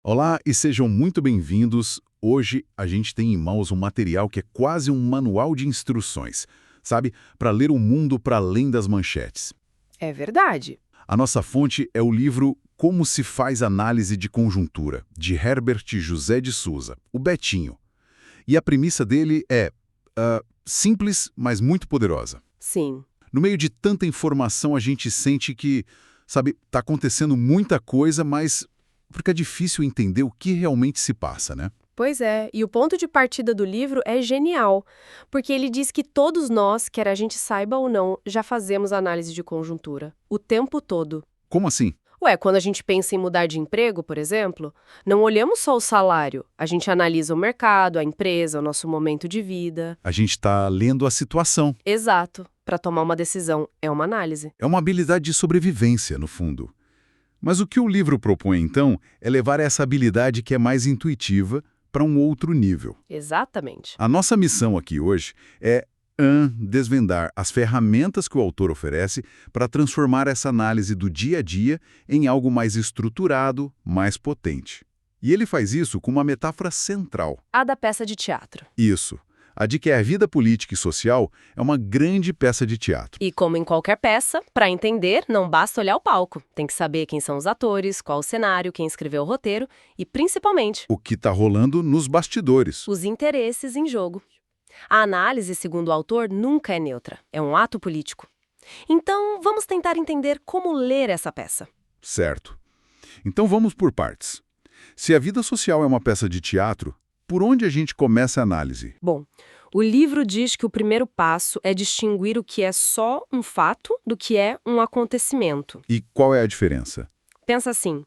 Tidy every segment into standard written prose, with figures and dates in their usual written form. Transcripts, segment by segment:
Olá e sejam muito bem-vindos. Hoje a gente tem em mãos um material que é quase um manual de instruções, sabe? Para ler o mundo para além das manchetes. É verdade. A nossa fonte é o livro Como se faz análise de conjuntura, de Herbert José de Souza, o Betinho. E a premissa dele é simples, mas muito poderosa. Sim. No meio de tanta informação, a gente sente que, sabe, está acontecendo muita coisa, mas fica difícil entender o que realmente se passa, né? Pois é, e o ponto de partida do livro é genial, porque ele diz que todos nós, quer a gente saiba ou não, já fazemos análise de conjuntura, o tempo todo. Como assim? Ué, quando a gente pensa em mudar de emprego, por exemplo, não olhamos só o salário, a gente analisa o mercado, a empresa, o nosso momento de vida. A gente está lendo a situação. Exato. Para tomar uma decisão, é uma análise. É uma habilidade de sobrevivência, no fundo. Mas o que o livro propõe, então, é levar essa habilidade que é mais intuitiva para um outro nível. Exatamente. A nossa missão aqui hoje é desvendar as ferramentas que o autor oferece para transformar essa análise do dia a dia em algo mais estruturado, mais potente. E ele faz isso com uma metáfora central. A da peça de teatro. Isso. A de que a vida política e social é uma grande peça de teatro. E como em qualquer peça, para entender, não basta olhar o palco. Tem que saber quem são os atores, qual o cenário, quem escreveu o roteiro e, principalmente, O que está rolando nos bastidores. os interesses em jogo. A análise, segundo o autor, nunca é neutra. É um ato político. Então, vamos tentar entender como ler essa peça. Certo. Então vamos por partes. Se a vida social é uma peça de teatro, por onde a gente começa a análise? Bom, o livro diz que o primeiro passo é distinguir o que é só um fato do que é um acontecimento. E qual é a diferença? Pensa assim,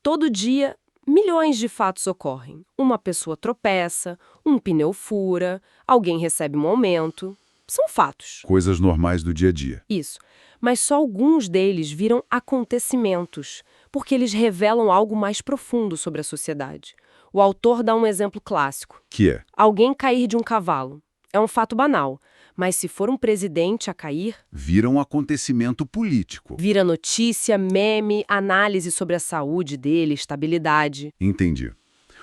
todo dia milhões de fatos ocorrem. Uma pessoa tropeça, um pneu fura, alguém recebe um aumento. São fatos. Coisas normais do dia a dia. Isso. Mas só alguns deles viram acontecimentos, porque eles revelam algo mais profundo sobre a sociedade. O autor dá um exemplo clássico. Que é? Alguém cair de um cavalo. É um fato banal, mas se for um presidente a cair, Vira um acontecimento político. vira notícia, meme, análise sobre a saúde dele, estabilidade. Entendi.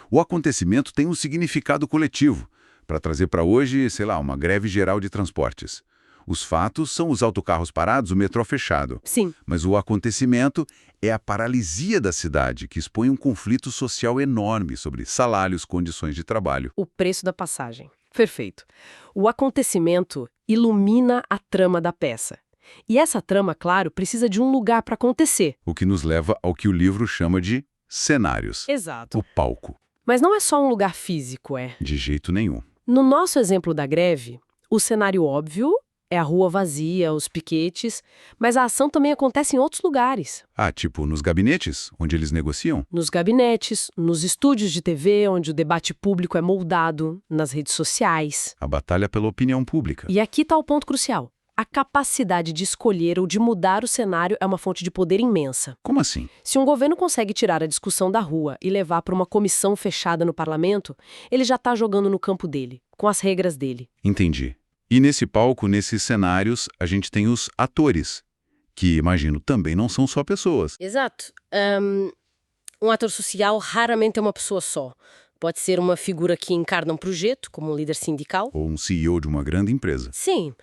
O acontecimento tem um significado coletivo, para trazer para hoje, sei lá, uma greve geral de transportes. Os fatos são os autocarros parados, o metrô fechado. Sim, Mas o acontecimento é a paralisia da cidade, que expõe um conflito social enorme sobre salários, condições de trabalho. o preço da passagem. Perfeito. O acontecimento ilumina a trama da peça. E essa trama, claro, precisa de um lugar para acontecer. O que nos leva ao que o livro chama de cenários. Exato. O palco. Mas não é só um lugar físico, é. De jeito nenhum. No nosso exemplo da greve, o cenário óbvio é a rua vazia, os piquetes, mas a ação também acontece em outros lugares. Ah, tipo nos gabinetes, onde eles negociam? Nos gabinetes, nos estúdios de TV, onde o debate público é moldado, nas redes sociais. A batalha pela opinião pública. E aqui está o ponto crucial. A capacidade de escolher ou de mudar o cenário é uma fonte de poder imensa. Como assim? Se um governo consegue tirar a discussão da rua e levar para uma comissão fechada no parlamento, ele já está jogando no campo dele, com as regras dele. Entendi. E nesse palco, nesses cenários, a gente tem os atores, que, imagino, também não são só pessoas. Exato. Um ator social raramente é uma pessoa só. Pode ser uma figura que encarna um projeto, como um líder sindical. Ou um CEO de uma grande empresa. Sim,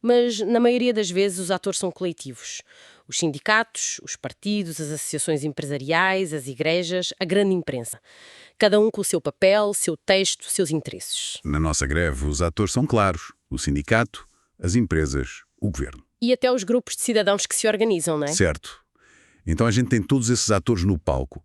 mas na maioria das vezes os atores são coletivos. Os sindicatos, os partidos, as associações empresariais, as igrejas, a grande imprensa. Cada um com o seu papel, seu texto, seus interesses. Na nossa greve, os atores são claros. O sindicato, as empresas, o governo. E até os grupos de cidadãos que se organizam, não é? Certo. Então a gente tem todos esses atores no palco.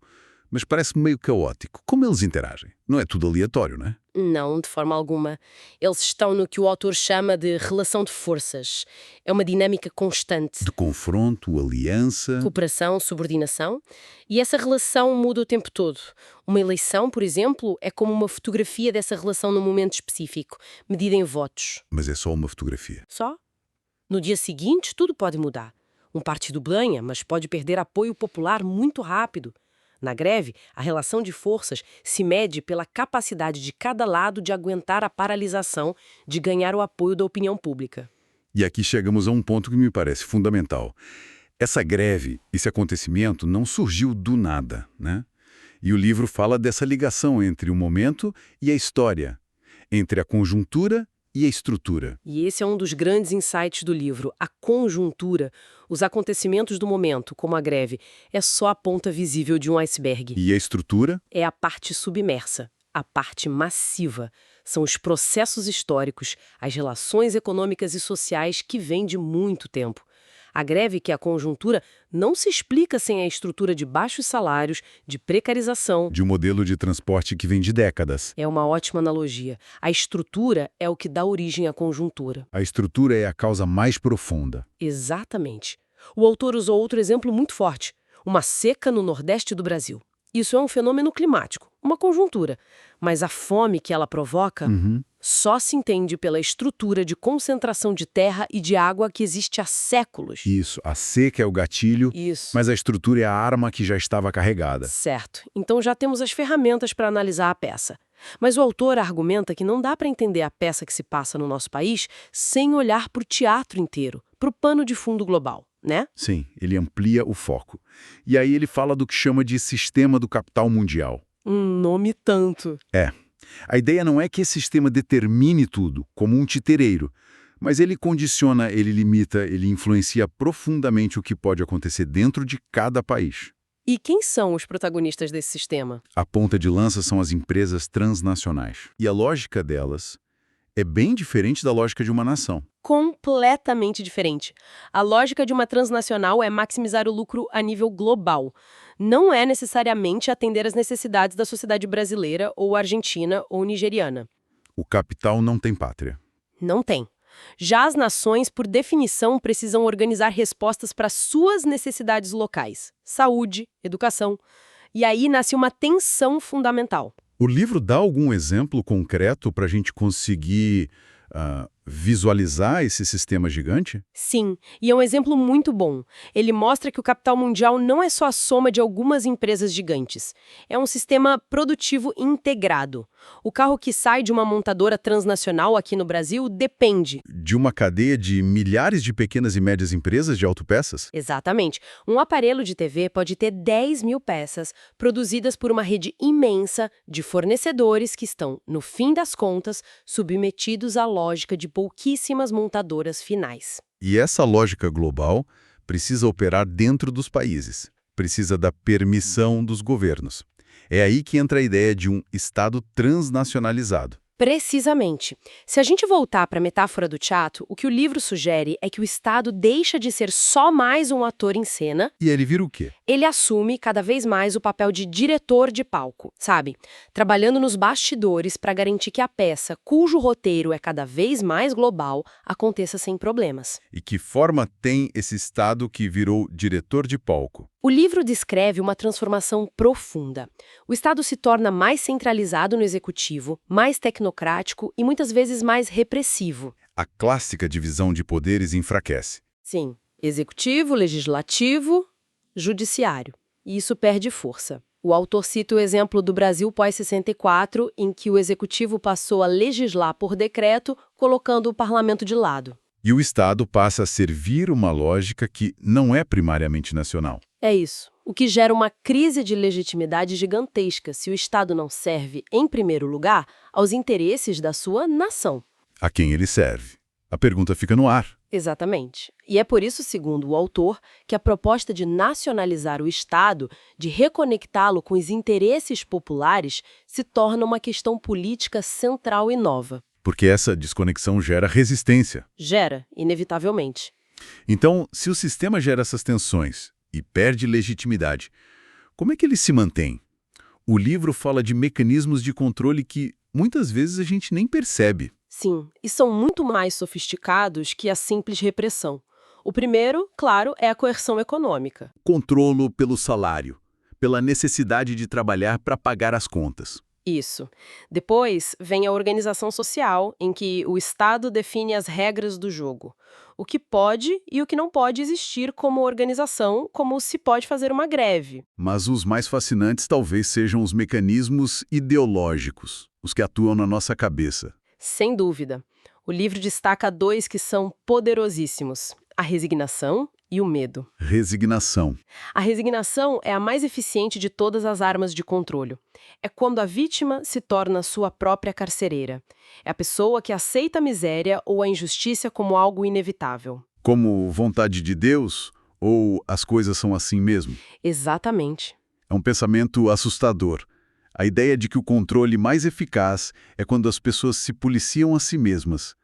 Mas parece meio caótico. Como eles interagem? Não é tudo aleatório, não é? Não, de forma alguma. Eles estão no que o autor chama de relação de forças. É uma dinâmica constante. De confronto, aliança... Cooperação, subordinação. E essa relação muda o tempo todo. Uma eleição, por exemplo, é como uma fotografia dessa relação num momento específico, medida em votos. Mas é só uma fotografia. Só? No dia seguinte, tudo pode mudar. Um partido ganha, mas pode perder apoio popular muito rápido. Na greve, a relação de forças se mede pela capacidade de cada lado de aguentar a paralisação, de ganhar o apoio da opinião pública. E aqui chegamos a um ponto que me parece fundamental. Essa greve, esse acontecimento, não surgiu do nada, né? E o livro fala dessa ligação entre o momento e a história, entre a conjuntura e a estrutura. E esse é um dos grandes insights do livro. A conjuntura, os acontecimentos do momento, como a greve, é só a ponta visível de um iceberg. E a estrutura? É a parte submersa, a parte massiva. São os processos históricos, as relações econômicas e sociais que vêm de muito tempo. A greve, que é a conjuntura, não se explica sem a estrutura de baixos salários, de precarização. De um modelo de transporte que vem de décadas. É uma ótima analogia. A estrutura é o que dá origem à conjuntura. A estrutura é a causa mais profunda. Exatamente. O autor usou outro exemplo muito forte: uma seca no nordeste do Brasil. Isso é um fenômeno climático, uma conjuntura. Mas a fome que ela provoca só se entende pela estrutura de concentração de terra e de água que existe há séculos. Isso, a seca é o gatilho, Isso. mas a estrutura é a arma que já estava carregada. Certo. Então já temos as ferramentas para analisar a peça. Mas o autor argumenta que não dá para entender a peça que se passa no nosso país sem olhar para o teatro inteiro, para o pano de fundo global, né? Sim, ele amplia o foco. E aí ele fala do que chama de sistema do capital mundial. Nome tanto. A ideia não é que esse sistema determine tudo, como um titereiro, mas ele condiciona, ele limita, ele influencia profundamente o que pode acontecer dentro de cada país. E quem são os protagonistas desse sistema? A ponta de lança são as empresas transnacionais. E a lógica delas é bem diferente da lógica de uma nação. Completamente diferente. A lógica de uma transnacional é maximizar o lucro a nível global. Não é necessariamente atender às necessidades da sociedade brasileira ou argentina ou nigeriana. O capital não tem pátria. Não tem. Já as nações, por definição, precisam organizar respostas para suas necessidades locais. Saúde, educação. E aí nasce uma tensão fundamental. O livro dá algum exemplo concreto para a gente conseguir visualizar esse sistema gigante? Sim, e é um exemplo muito bom. Ele mostra que o capital mundial não é só a soma de algumas empresas gigantes. É um sistema produtivo integrado. O carro que sai de uma montadora transnacional aqui no Brasil depende. De uma cadeia de milhares de pequenas e médias empresas de autopeças? Exatamente. Um aparelho de TV pode ter 10.000 peças produzidas por uma rede imensa de fornecedores que estão, no fim das contas, submetidos à lógica de pouquíssimas montadoras finais. E essa lógica global precisa operar dentro dos países, precisa da permissão dos governos. É aí que entra a ideia de um Estado transnacionalizado. Precisamente. Se a gente voltar para a metáfora do teatro, o que o livro sugere é que o Estado deixa de ser só mais um ator em cena. E ele vira o quê? Ele assume cada vez mais o papel de diretor de palco, sabe? Trabalhando nos bastidores para garantir que a peça, cujo roteiro é cada vez mais global, aconteça sem problemas. E que forma tem esse Estado que virou diretor de palco? O livro descreve uma transformação profunda. O Estado se torna mais centralizado no executivo, mais tecnocrático e muitas vezes mais repressivo. A clássica divisão de poderes enfraquece. Sim, executivo, legislativo, judiciário. E isso perde força. O autor cita o exemplo do Brasil pós-64, em que o executivo passou a legislar por decreto, colocando o parlamento de lado. E o Estado passa a servir uma lógica que não é primariamente nacional. É isso. O que gera uma crise de legitimidade gigantesca se o Estado não serve, em primeiro lugar, aos interesses da sua nação. A quem ele serve? A pergunta fica no ar. Exatamente. E é por isso, segundo o autor, que a proposta de nacionalizar o Estado, de reconectá-lo com os interesses populares, se torna uma questão política central e nova. Porque essa desconexão gera resistência. Gera, inevitavelmente. Então, se o sistema gera essas tensões e perde legitimidade, como é que ele se mantém? O livro fala de mecanismos de controle que muitas vezes a gente nem percebe. Sim, e são muito mais sofisticados que a simples repressão. O primeiro, claro, é a coerção econômica. Controlo pelo salário, pela necessidade de trabalhar para pagar as contas. Isso. Depois vem a organização social, em que o Estado define as regras do jogo. O que pode e o que não pode existir como organização, como se pode fazer uma greve. Mas os mais fascinantes talvez sejam os mecanismos ideológicos, os que atuam na nossa cabeça. Sem dúvida. O livro destaca dois que são poderosíssimos: a resignação E o medo? Resignação. A resignação é a mais eficiente de todas as armas de controle. É quando a vítima se torna sua própria carcereira. É a pessoa que aceita a miséria ou a injustiça como algo inevitável. Como vontade de Deus ou as coisas são assim mesmo? Exatamente. É um pensamento assustador. A ideia de que o controle mais eficaz é quando as pessoas se policiam a si mesmas.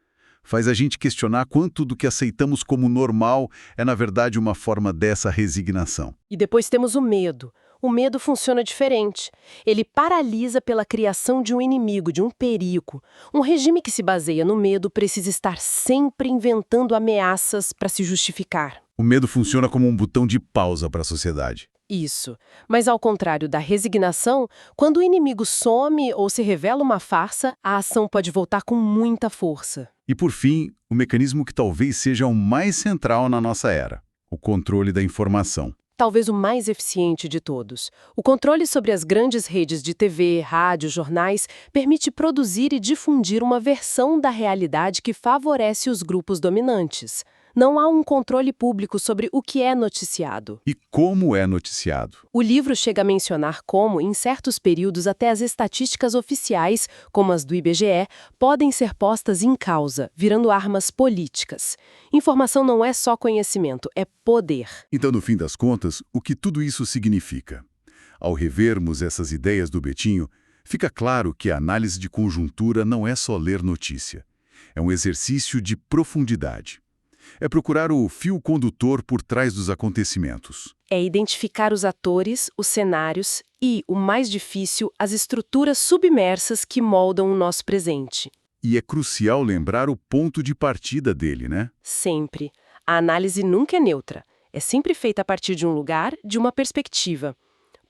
Faz a gente questionar quanto do que aceitamos como normal é, na verdade, uma forma dessa resignação. E depois temos o medo. O medo funciona diferente. Ele paralisa pela criação de um inimigo, de um perigo. Um regime que se baseia no medo precisa estar sempre inventando ameaças para se justificar. O medo funciona como um botão de pausa para a sociedade. Isso. Mas ao contrário da resignação, quando o inimigo some ou se revela uma farsa, a ação pode voltar com muita força. E, por fim, o mecanismo que talvez seja o mais central na nossa era: o controle da informação. Talvez o mais eficiente de todos. O controle sobre as grandes redes de TV, rádio, jornais permite produzir e difundir uma versão da realidade que favorece os grupos dominantes. Não há um controle público sobre o que é noticiado. E como é noticiado? O livro chega a mencionar como, em certos períodos, até as estatísticas oficiais, como as do IBGE, podem ser postas em causa, virando armas políticas. Informação não é só conhecimento, é poder. Então, no fim das contas, o que tudo isso significa? Ao revermos essas ideias do Betinho, fica claro que a análise de conjuntura não é só ler notícia. É um exercício de profundidade. É procurar o fio condutor por trás dos acontecimentos. É identificar os atores, os cenários e, o mais difícil, as estruturas submersas que moldam o nosso presente. E é crucial lembrar o ponto de partida dele, né? Sempre. A análise nunca é neutra. É sempre feita a partir de um lugar, de uma perspectiva.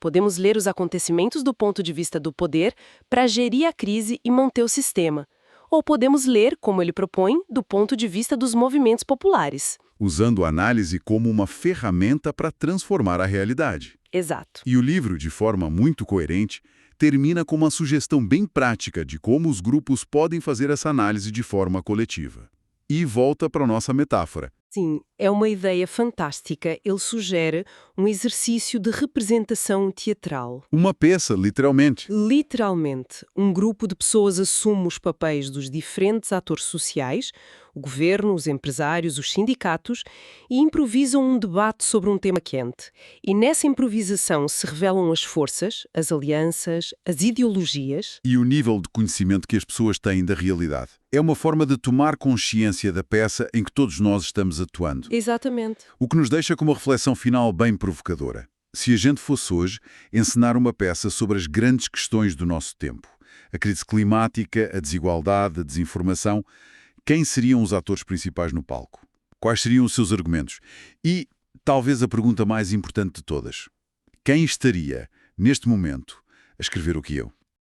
Podemos ler os acontecimentos do ponto de vista do poder para gerir a crise e manter o sistema. Ou podemos ler, como ele propõe, do ponto de vista dos movimentos populares. Usando a análise como uma ferramenta para transformar a realidade. Exato. E o livro, de forma muito coerente, termina com uma sugestão bem prática de como os grupos podem fazer essa análise de forma coletiva. E volta para a nossa metáfora. Sim, é uma ideia fantástica. Ele sugere um exercício de representação teatral. Uma peça, literalmente. Literalmente, um grupo de pessoas assume os papéis dos diferentes atores sociais, o governo, os empresários, os sindicatos, e improvisam um debate sobre um tema quente. E nessa improvisação se revelam as forças, as alianças, as ideologias. E o nível de conhecimento que as pessoas têm da realidade. É uma forma de tomar consciência da peça em que todos nós estamos atuando. Exatamente. O que nos deixa com uma reflexão final bem provocadora. Se a gente fosse hoje encenar uma peça sobre as grandes questões do nosso tempo, a crise climática, a desigualdade, a desinformação, quem seriam os atores principais no palco? Quais seriam os seus argumentos? E, talvez a pergunta mais importante de todas, quem estaria, neste momento, a escrever o que eu?